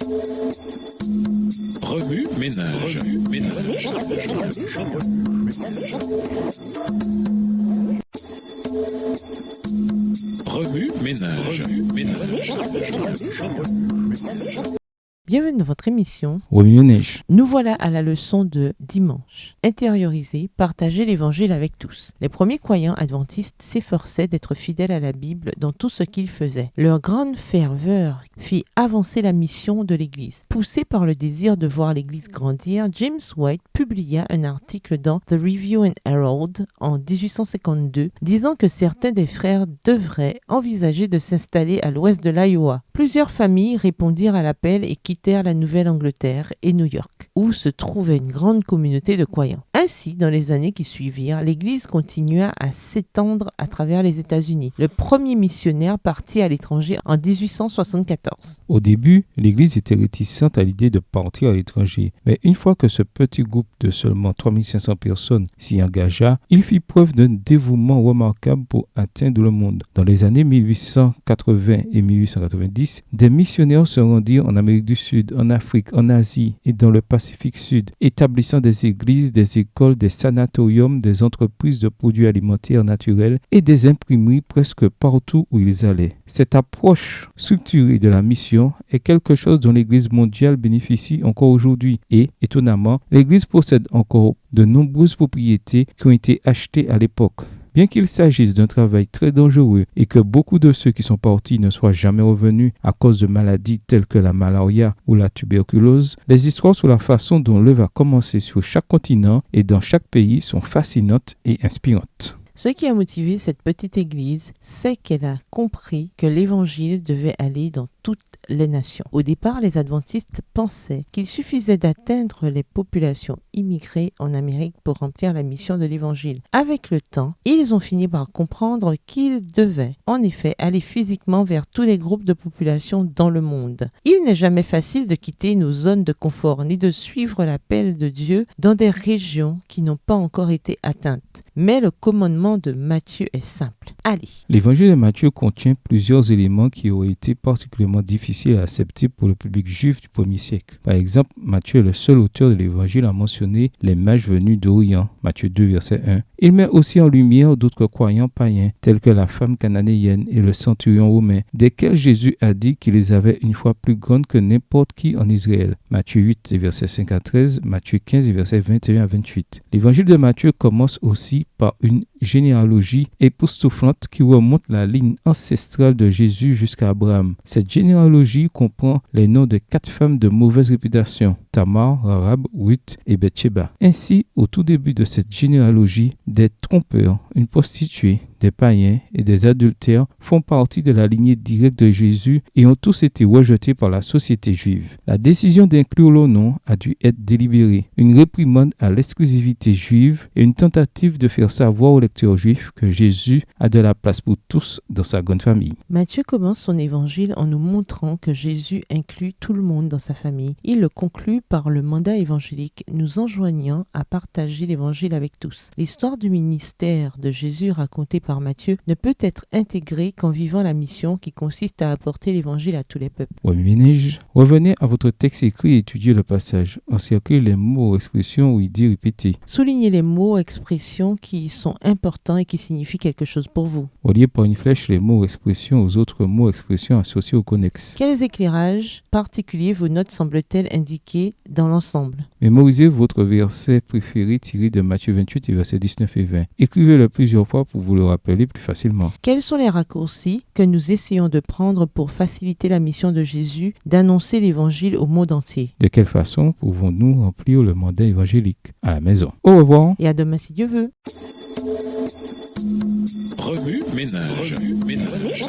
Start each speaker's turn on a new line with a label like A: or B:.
A: Remue ménage. Remue ménage.
B: Bienvenue dans votre émission.
C: Remue ménage.
B: Nous voilà à la leçon de dimanche. Intérioriser, partager l'évangile avec tous. Les premiers croyants adventistes s'efforçaient d'être fidèles à la Bible dans tout ce qu'ils faisaient. Leur grande ferveur fit avancer la mission de l'Église. Poussé par le désir de voir l'Église grandir, James White publia un article dans The Review and Herald en 1852 disant que certains des frères devraient envisager de s'installer à l'ouest de l'Iowa. Plusieurs familles répondirent à l'appel et quittèrent la Nouvelle-Angleterre et New York, où se trouvait une grande communauté de croyants. Ainsi, dans les années qui suivirent, l'Église continua à s'étendre à travers les États-Unis. Le premier missionnaire partit à l'étranger en 1874.
C: Au début, l'Église était réticente à l'idée de partir à l'étranger, mais une fois que ce petit groupe de seulement 3500 personnes s'y engagea, il fit preuve d'un dévouement remarquable pour atteindre le monde. Dans les années 1880 et 1890, des missionnaires se rendirent en Amérique du Sud, en Afrique, en Asie et dans le Pacifique Sud, établissant des églises, des écoles, des sanatoriums, des entreprises de produits alimentaires naturels et des imprimeries presque partout où ils allaient. Cette approche structurée de la mission est quelque chose dont l'Église mondiale bénéficie encore aujourd'hui et, étonnamment, l'Église possède encore de nombreuses propriétés qui ont été achetées à l'époque. Bien qu'il s'agisse d'un travail très dangereux et que beaucoup de ceux qui sont partis ne soient jamais revenus à cause de maladies telles que la malaria ou la tuberculose, les histoires sur la façon dont l'œuvre a commencé sur chaque continent et dans chaque pays sont fascinantes et inspirantes.
B: Ce qui a motivé cette petite église, c'est qu'elle a compris que l'évangile devait aller dans toutes les nations. Au départ, les adventistes pensaient qu'il suffisait d'atteindre les populations immigrées en Amérique pour remplir la mission de l'évangile. Avec le temps, ils ont fini par comprendre qu'ils devaient, en effet, aller physiquement vers tous les groupes de population dans le monde. Il n'est jamais facile de quitter nos zones de confort, ni de suivre l'appel de Dieu dans des régions qui n'ont pas encore été atteintes. Mais le commandement de Matthieu est simple. Allez.
C: L'évangile de Matthieu contient plusieurs éléments qui auraient été particulièrement difficiles à accepter pour le public juif du 1er siècle. Par exemple, Matthieu est le seul auteur de l'évangile à mentionner les mages venus d'Orient, Matthieu 2, verset 1. Il met aussi en lumière d'autres croyants païens, tels que la femme cananéenne et le centurion romain, desquels Jésus a dit qu'ils avaient une foi plus grande que n'importe qui en Israël. Matthieu 8, versets 5 à 13, Matthieu 15, versets 21 à 28. L'évangile de Matthieu commence aussi par une généalogie époustouflante qui remonte la ligne ancestrale de Jésus jusqu'à Abraham. Cette généalogie comprend les noms de 4 femmes de mauvaise réputation, Tamar, Rahab, Ruth et Bathsheba. Ainsi, au tout début de cette généalogie, des trompeurs, une prostituée, des païens et des adultères font partie de la lignée directe de Jésus et ont tous été rejetés par la société juive. La décision d'inclure leur nom a dû être délibérée, une réprimande à l'exclusivité juive et une tentative de faire savoir aux lecteurs juifs que Jésus a de la place pour tous dans sa grande famille.
B: Matthieu commence son évangile en nous montrant que Jésus inclut tout le monde dans sa famille. Il le conclut par le mandat évangélique, nous enjoignant à partager l'évangile avec tous. L'histoire du ministère de Jésus racontée par Matthieu ne peut être intégrée qu'en vivant la mission qui consiste à apporter l'évangile à tous les peuples.
C: Revenez à votre texte écrit et étudiez le passage. Encerclez les mots ou expressions ou idées répétées.
B: Soulignez les mots, expressions qui sont importants et qui signifient quelque chose pour vous.
C: Reliez par une flèche les mots ou expressions aux autres mots ou expressions associés au connexes.
B: Quels éclairages particuliers vos notes semblent-elles indiquer dans l'ensemble?
C: Mémorisez votre verset préféré tiré de Matthieu 28 et versets 19 et 20. Écrivez-le plusieurs fois pour vous le rappeler plus facilement.
B: Quels sont les raccourcis que nous essayons de prendre pour faciliter la mission de Jésus d'annoncer l'évangile au monde entier?
C: De quelle façon pouvons-nous remplir le mandat évangélique à la maison? Au revoir.
B: Et à demain si Dieu veut.
A: Remue ménage. Remue ménage.